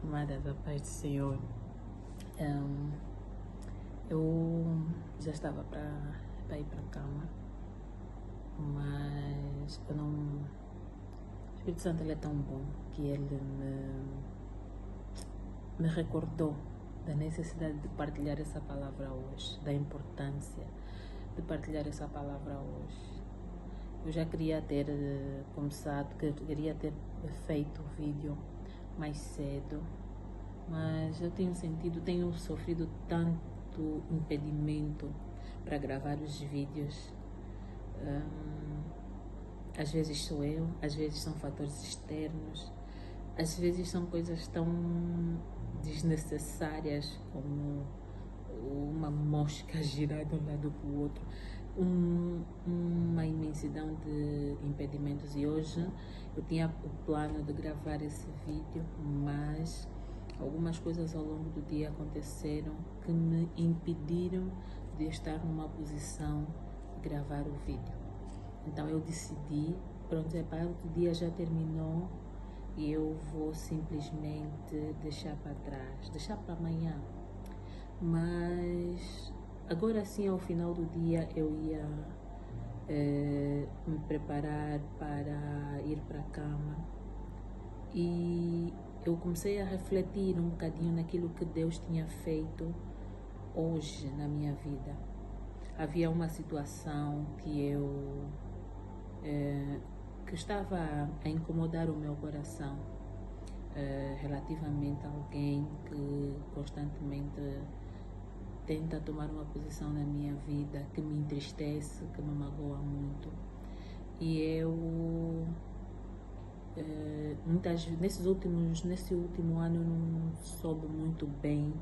Amada da paz do Senhor, eu já estava para ir para a cama, mas eu não. O Espírito Santo ele é tão bom que ele me recordou da necessidade de partilhar essa palavra hoje, da importância de partilhar essa palavra hoje. Eu já queria ter começado, queria ter feito o vídeo mais cedo, mas eu tenho sofrido tanto impedimento para gravar os vídeos. Às vezes sou eu, às vezes são fatores externos, às vezes são coisas tão desnecessárias como uma mosca girar de um lado para o outro, uma imensidão de impedimentos. E hoje eu tinha o plano de gravar esse vídeo, mas algumas coisas ao longo do dia aconteceram que me impediram de estar numa posição de gravar o vídeo. Então eu decidi, pronto, o dia já terminou e eu vou simplesmente deixar para trás, deixar para amanhã. Mas agora sim, ao final do dia, eu ia me preparar para ir para a cama e eu comecei a refletir um bocadinho naquilo que Deus tinha feito hoje na minha vida. Havia uma situação que que estava a incomodar o meu coração relativamente a alguém que constantemente tenta tomar uma posição na minha vida que me entristece, que me magoa muito. E eu nesse último ano eu não soube muito bem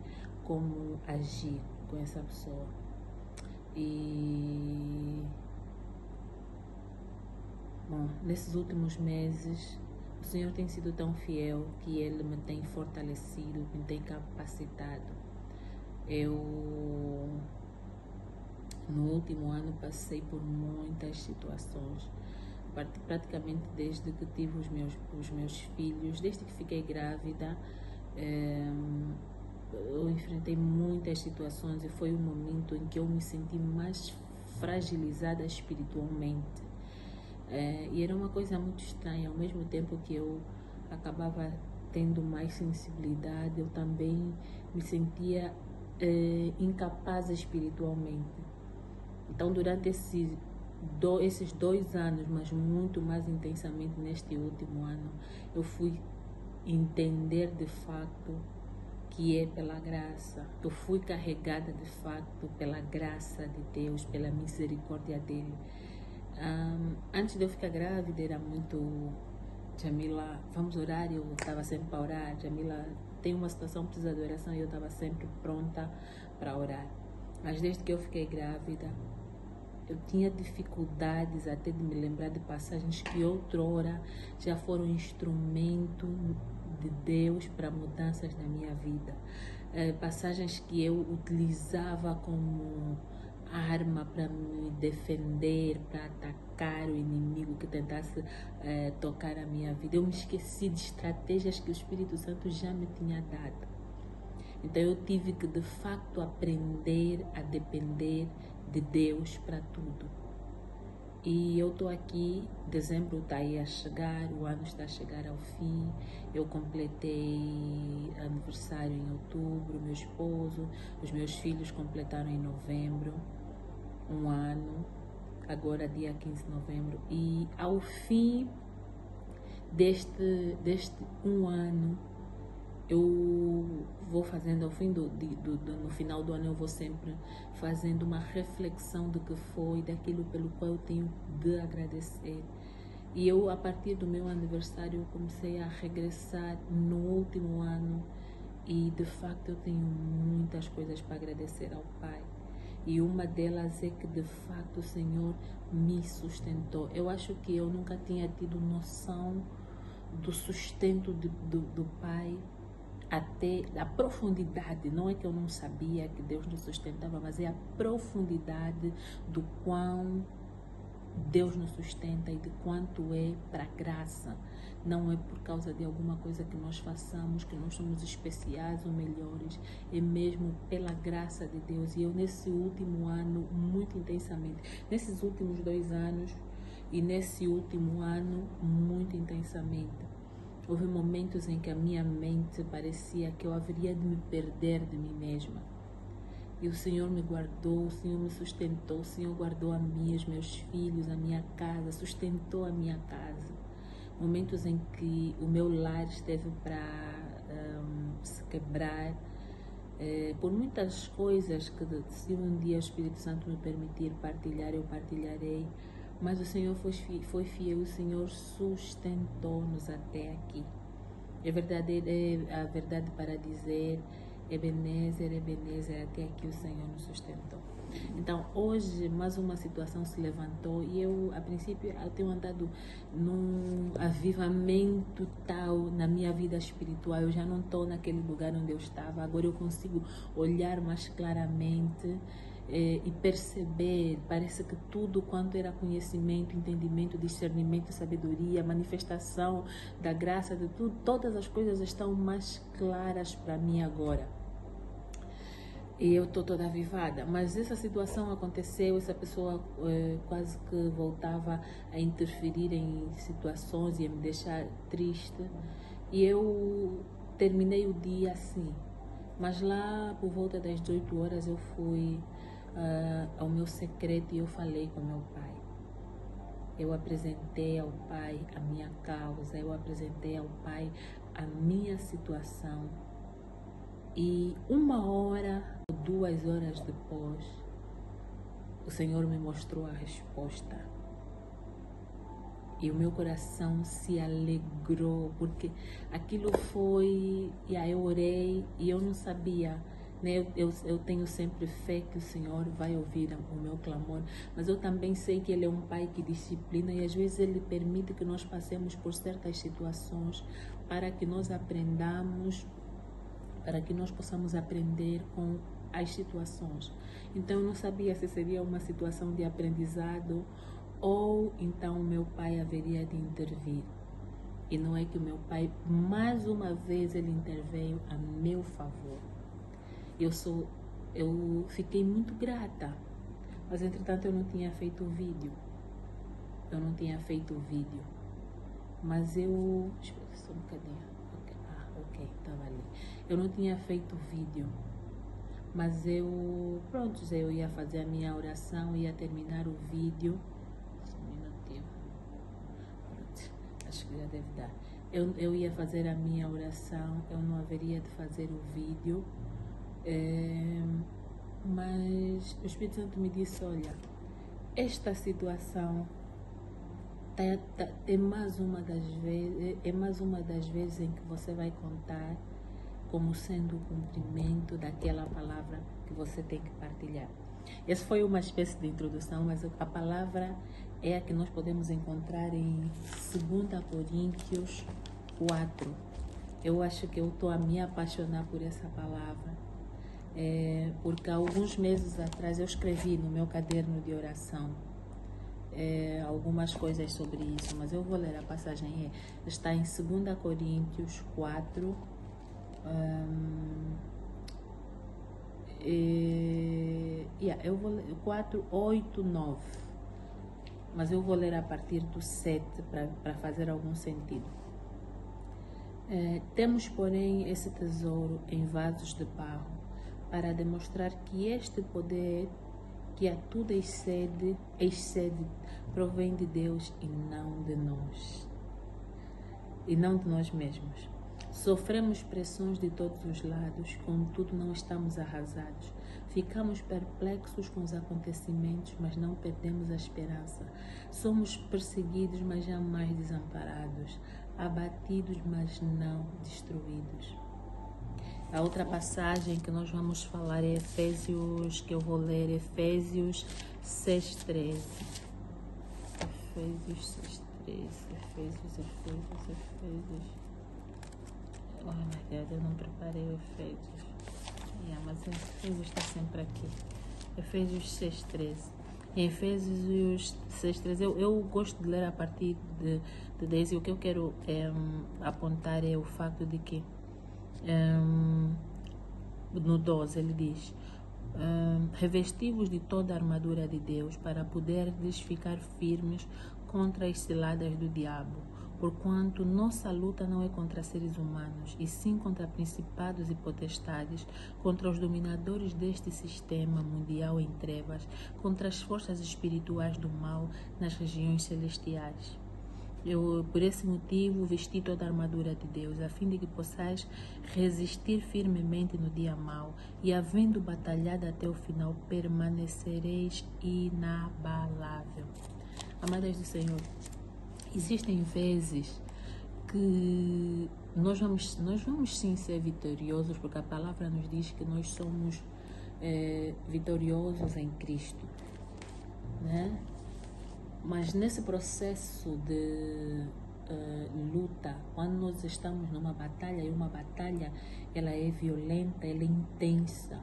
como agir com essa pessoa. E bom, nesses últimos meses o Senhor tem sido tão fiel que Ele me tem fortalecido, me tem capacitado. Eu, no último ano, passei por muitas situações, praticamente desde que tive os meus filhos, desde que fiquei grávida, eu enfrentei muitas situações e foi o momento em que eu me senti mais fragilizada espiritualmente. E era uma coisa muito estranha, ao mesmo tempo que eu acabava tendo mais sensibilidade, eu também me sentia incapaz espiritualmente. Então, durante esses 2 anos, mas muito mais intensamente neste último ano, eu fui entender de fato que é pela graça. Eu fui carregada de fato pela graça de Deus, pela misericórdia dele. Antes de eu ficar grávida era muito: Jamila, vamos orar. Eu estava sempre para orar. Jamila, tem uma situação que precisa de oração e eu estava sempre pronta para orar. Mas desde que eu fiquei grávida, eu tinha dificuldades até de me lembrar de passagens que outrora já foram instrumento de Deus para mudanças na minha vida. Passagens que eu utilizava como arma para me defender, para atacar o inimigo que tentasse tocar a minha vida. Eu me esqueci de estratégias que o Espírito Santo já me tinha dado. Então eu tive que de facto aprender a depender de Deus para tudo. E eu estou aqui, dezembro está aí a chegar, o ano está a chegar ao fim. Eu completei aniversário em outubro, meu esposo, os meus filhos completaram em novembro, 1 ano, agora dia 15 de novembro. E ao fim deste 1 ano, eu vou fazendo, ao fim no final do ano, eu vou sempre fazendo uma reflexão do que foi, daquilo pelo qual eu tenho de agradecer. E eu, a partir do meu aniversário, eu comecei a regressar no último ano e, de facto, eu tenho muitas coisas para agradecer ao Pai. E uma delas é que, de facto, o Senhor me sustentou. Eu acho que eu nunca tinha tido noção do sustento do Pai, até a profundidade. Não é que eu não sabia que Deus nos sustentava, mas é a profundidade do quão Deus nos sustenta e de quanto é para graça. Não é por causa de alguma coisa que nós façamos, que nós somos especiais ou melhores. É mesmo pela graça de Deus. E eu, nesse último ano, muito intensamente, nesses últimos 2 anos e nesse último ano, muito intensamente, houve momentos em que a minha mente parecia que eu haveria de me perder de mim mesma. E o Senhor me guardou, o Senhor me sustentou, o Senhor guardou a mim, os meus filhos, a minha casa, sustentou a minha casa. Momentos em que o meu lar esteve para se quebrar, por muitas coisas que, se um dia o Espírito Santo me permitir partilhar, eu partilharei. Mas o Senhor foi fiel, o Senhor sustentou-nos até aqui. É a verdade para dizer, Ebenezer, Ebenezer, até aqui o Senhor nos sustentou. Então, hoje, mais uma situação se levantou e eu, a princípio, eu tenho andado num avivamento tal na minha vida espiritual. Eu já não estou naquele lugar onde eu estava. Agora eu consigo olhar mais claramente e perceber, parece que tudo quanto era conhecimento, entendimento, discernimento, sabedoria, manifestação da graça de tudo, todas as coisas estão mais claras para mim agora. E eu estou toda avivada, mas essa situação aconteceu, essa pessoa quase que voltava a interferir em situações e a me deixar triste. E eu terminei o dia assim, mas lá por volta das 18 horas eu fui ao meu secreto e eu falei com meu pai. Eu apresentei ao pai a minha causa, eu apresentei ao pai a minha situação. E 1 hora ou 2 horas depois, o Senhor me mostrou a resposta. E o meu coração se alegrou, porque aquilo foi... E aí eu orei e eu não sabia, né? Eu tenho sempre fé que o Senhor vai ouvir o meu clamor, mas eu também sei que Ele é um Pai que disciplina e às vezes Ele permite que nós passemos por certas situações para que nós aprendamos, para que nós possamos aprender com as situações. Então eu não sabia se seria uma situação de aprendizado ou então meu pai haveria de intervir. E não é que o meu pai, mais uma vez, ele interveio a meu favor. Eu fiquei muito grata, mas entretanto eu não tinha feito o vídeo. Mas eu... Espera só um bocadinho. Ok, estava ali. Eu não tinha feito vídeo, mas eu ia fazer a minha oração, ia terminar o vídeo. Só um minutinho. Pronto, acho que já deve dar. Eu ia fazer a minha oração, eu não haveria de fazer o vídeo, mas o Espírito Santo me disse, olha, esta situação é mais uma das vezes em que você vai contar como sendo o cumprimento daquela palavra que você tem que partilhar. Essa foi uma espécie de introdução, mas a palavra é a que nós podemos encontrar em 2 Coríntios 4. Eu acho que eu estou a me apaixonar por essa palavra, porque há alguns meses atrás eu escrevi no meu caderno de oração algumas coisas sobre isso, mas eu vou ler a passagem. Está em 2 Coríntios 4, 4, 8, 9, mas eu vou ler a partir do 7 para fazer algum sentido. Temos, porém, esse tesouro em vasos de barro, para demonstrar que este poder que a tudo excede, provém de Deus e não de nós mesmos. Sofremos pressões de todos os lados, contudo não estamos arrasados. Ficamos perplexos com os acontecimentos, mas não perdemos a esperança. Somos perseguidos, mas jamais desamparados. Abatidos, mas não destruídos. A outra passagem que nós vamos falar é Efésios, que eu vou ler, Efésios 6:13. Efésios 6:13. Oh, meu Deus, eu não preparei o Efésios. Mas o Efésios está sempre aqui. Efésios 6:13. Em Efésios 6:13, eu gosto de ler a partir de 10, e o que eu quero apontar é o facto de que no 12 ele diz: revesti-vos de toda a armadura de Deus para poderdes ficar firmes contra as ciladas do diabo, porquanto nossa luta não é contra seres humanos, e sim contra principados e potestades, contra os dominadores deste sistema mundial em trevas, contra as forças espirituais do mal nas regiões celestiais. Eu, por esse motivo, vesti toda a armadura de Deus, a fim de que possais resistir firmemente no dia mau, e havendo batalhado até o final, permanecereis inabalável. Amadas do Senhor, existem vezes que nós vamos sim ser vitoriosos, porque a palavra nos diz que nós somos vitoriosos em Cristo, né? Mas nesse processo de luta, quando nós estamos numa batalha, e uma batalha ela é violenta, ela é intensa,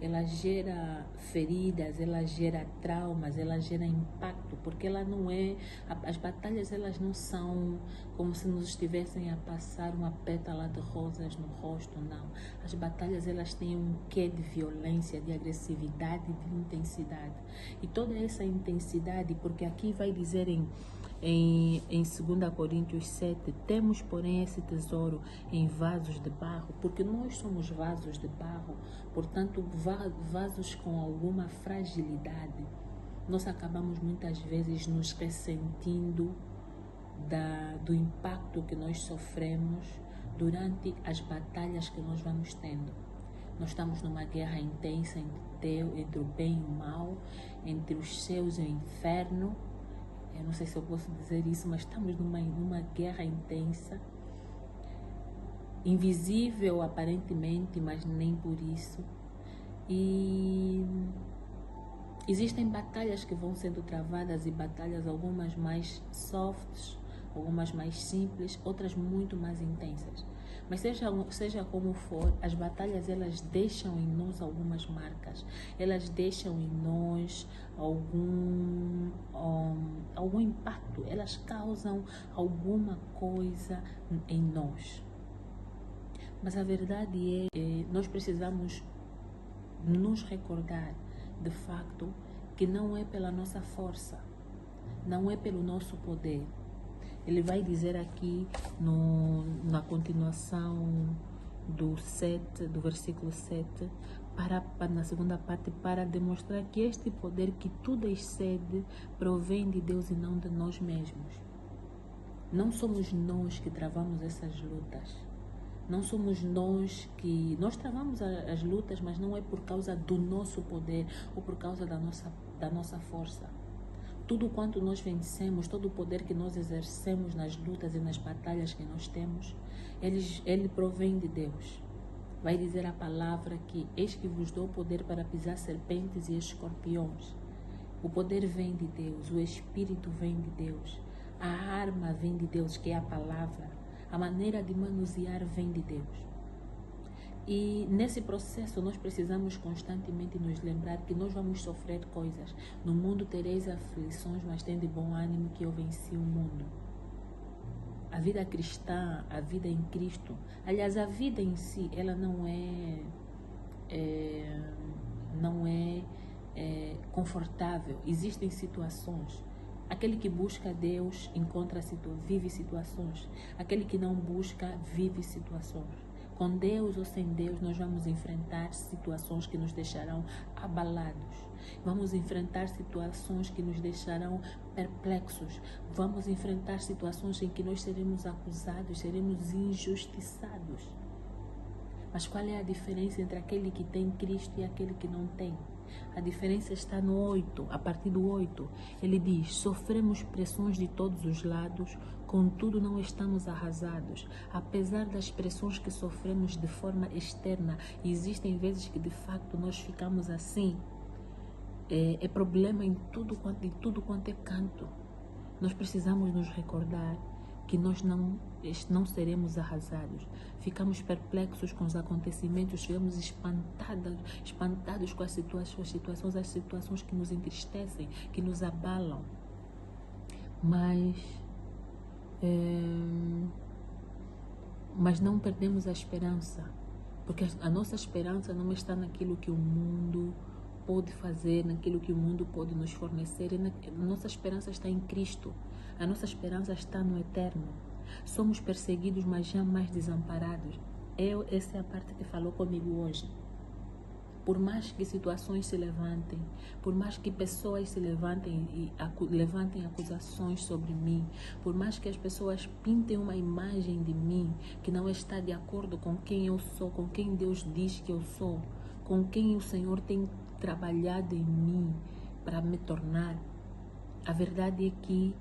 ela gera feridas, ela gera traumas, ela gera impacto, porque ela não é, as batalhas elas não são como se nos estivessem a passar uma pétala de rosas no rosto, não. As batalhas elas têm um quê de violência, de agressividade, de intensidade. E toda essa intensidade, porque aqui vai dizer em 2 Coríntios 7, temos porém esse tesouro em vasos de barro, porque nós somos vasos de barro, portanto vasos com alguma fragilidade. Nós acabamos muitas vezes nos ressentindo do impacto que nós sofremos durante as batalhas que nós vamos tendo. Nós estamos numa guerra intensa entre o bem e o mal, entre os céus e o inferno. Eu não sei se eu posso dizer isso, mas estamos numa guerra intensa, invisível aparentemente, mas nem por isso. E existem batalhas que vão sendo travadas, e batalhas algumas mais softs, algumas mais simples, outras muito mais intensas. Mas seja como for, as batalhas elas deixam em nós algumas marcas, elas deixam em nós algum impacto, elas causam alguma coisa em nós. Mas a verdade é que nós precisamos nos recordar de facto que não é pela nossa força, não é pelo nosso poder. Ele vai dizer aqui na continuação do versículo 7, na segunda parte, para demonstrar que este poder que tudo excede provém de Deus e não de nós mesmos. Não somos nós que travamos essas lutas. Não somos nós travamos as lutas, mas não é por causa do nosso poder ou por causa da nossa força. Tudo quanto nós vencemos, todo o poder que nós exercemos nas lutas e nas batalhas que nós temos, ele provém de Deus. Vai dizer a palavra que eis que vos dou poder para pisar serpentes e escorpiões. O poder vem de Deus, o Espírito vem de Deus, a arma vem de Deus, que é a palavra, a maneira de manusear vem de Deus. E nesse processo nós precisamos constantemente nos lembrar que nós vamos sofrer coisas. No mundo tereis aflições, mas tende bom ânimo, que eu venci o mundo. A vida cristã, a vida em Cristo, aliás, a vida em si, ela não é confortável. Existem situações. Aquele que busca Deus vive situações. Aquele que não busca vive situações. Com Deus ou sem Deus, nós vamos enfrentar situações que nos deixarão abalados. Vamos enfrentar situações que nos deixarão perplexos. Vamos enfrentar situações em que nós seremos acusados, seremos injustiçados. Mas qual é a diferença entre aquele que tem Cristo e aquele que não tem? A diferença está no 8, a partir do 8. Ele diz: sofremos pressões de todos os lados, contudo não estamos arrasados. Apesar das pressões que sofremos de forma externa, existem vezes que de facto nós ficamos assim. É problema em tudo quanto é canto. Nós precisamos nos recordar que nós não seremos arrasados. Ficamos perplexos com os acontecimentos, ficamos espantados com as situações que nos entristecem, que nos abalam. Mas não perdemos a esperança, porque a nossa esperança não está naquilo que o mundo pode fazer, naquilo que o mundo pode nos fornecer. A nossa esperança está em Cristo. A nossa esperança está no eterno. Somos perseguidos, mas jamais desamparados. Essa é a parte que falou comigo hoje. Por mais que situações se levantem, por mais que pessoas se levantem e levantem acusações sobre mim, por mais que as pessoas pintem uma imagem de mim que não está de acordo com quem eu sou, com quem Deus diz que eu sou, com quem o Senhor tem trabalhado em mim para me tornar, a verdade é que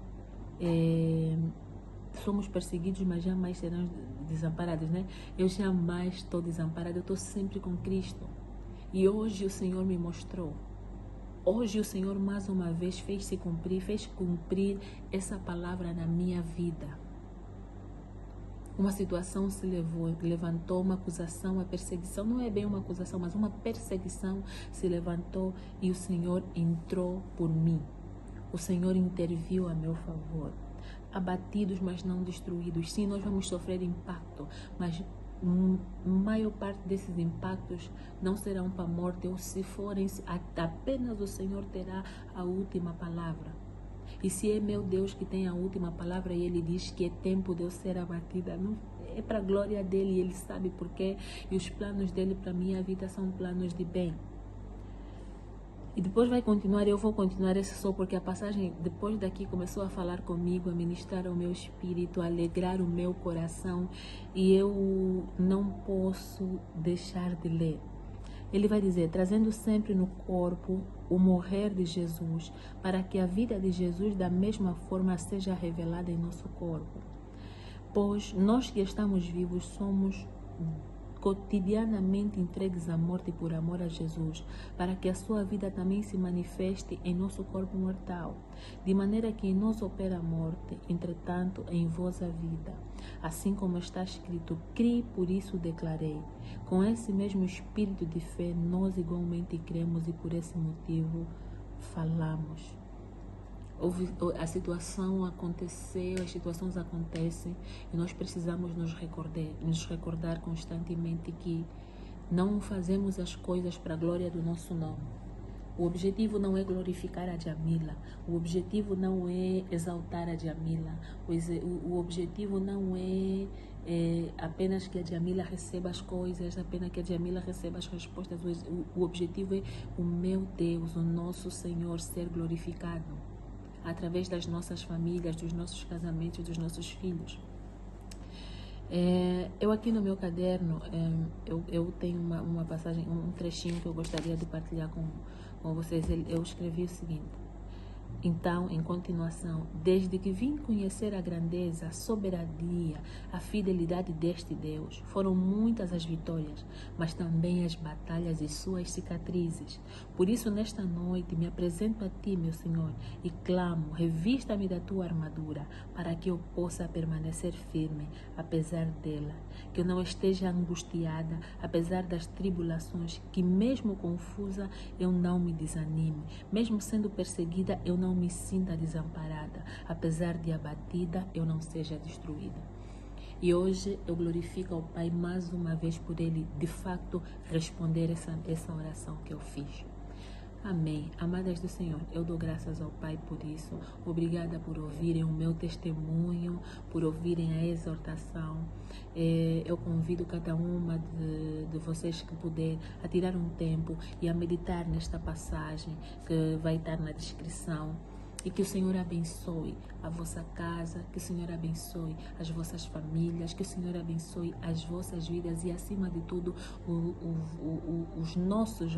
somos perseguidos, mas jamais serão desamparados, né? Eu jamais estou desamparado, eu estou sempre com Cristo. E hoje o Senhor me mostrou. Hoje o Senhor mais uma vez fez cumprir essa palavra na minha vida. Uma situação se levantou, uma acusação, uma perseguição, não é bem uma acusação, mas uma perseguição se levantou e o Senhor entrou por mim. O Senhor interviu a meu favor. Abatidos, mas não destruídos. Sim, nós vamos sofrer impacto, mas a maior parte desses impactos não serão para a morte, ou se forem, apenas o Senhor terá a última palavra. E se é meu Deus que tem a última palavra e Ele diz que é tempo de eu ser abatida, não, é para a glória dEle, Ele sabe porquê, e os planos dEle para a minha vida são planos de bem. E depois vai continuar, eu vou continuar esse só porque a passagem depois daqui começou a falar comigo, a ministrar ao meu espírito, a alegrar o meu coração, e eu não posso deixar de ler. Ele vai dizer, trazendo sempre no corpo o morrer de Jesus, para que a vida de Jesus da mesma forma seja revelada em nosso corpo. Pois nós que estamos vivos somos cotidianamente entregues à morte por amor a Jesus, para que a sua vida também se manifeste em nosso corpo mortal, de maneira que em nós opera a morte, entretanto em vós a vida. Assim como está escrito, criei, por isso declarei. Com esse mesmo espírito de fé, nós igualmente cremos e por esse motivo falamos. A situação aconteceu, as situações acontecem e nós precisamos nos recordar constantemente que não fazemos as coisas para a glória do nosso nome. O objetivo não é glorificar a Jamila, o objetivo não é exaltar a Jamila, o objetivo não é apenas que a Jamila receba as coisas, apenas que a Jamila receba as respostas. O objetivo é o meu Deus, o nosso Senhor ser glorificado através das nossas famílias, dos nossos casamentos, dos nossos filhos. Eu aqui no meu caderno, eu tenho uma passagem, um trechinho que eu gostaria de partilhar com vocês. Eu escrevi o seguinte: então, em continuação, desde que vim conhecer a grandeza, a soberania, a fidelidade deste Deus, foram muitas as vitórias, mas também as batalhas e suas cicatrizes. Por isso, nesta noite, me apresento a Ti, meu Senhor, e clamo, revista-me da Tua armadura, para que eu possa permanecer firme, apesar dela, que eu não esteja angustiada, apesar das tribulações, que mesmo confusa, eu não me desanime, mesmo sendo perseguida, eu não me sinta desamparada, apesar de abatida, eu não seja destruída. E hoje eu glorifico ao Pai mais uma vez por Ele, de facto, responder essa oração que eu fiz. Amém. Amadas do Senhor, eu dou graças ao Pai por isso. Obrigada por ouvirem o meu testemunho, por ouvirem a exortação. Eu convido cada uma de vocês que puder a tirar um tempo e a meditar nesta passagem que vai estar na descrição. E que o Senhor abençoe a vossa casa, que o Senhor abençoe as vossas famílias, que o Senhor abençoe as vossas vidas e, acima de tudo, os nossos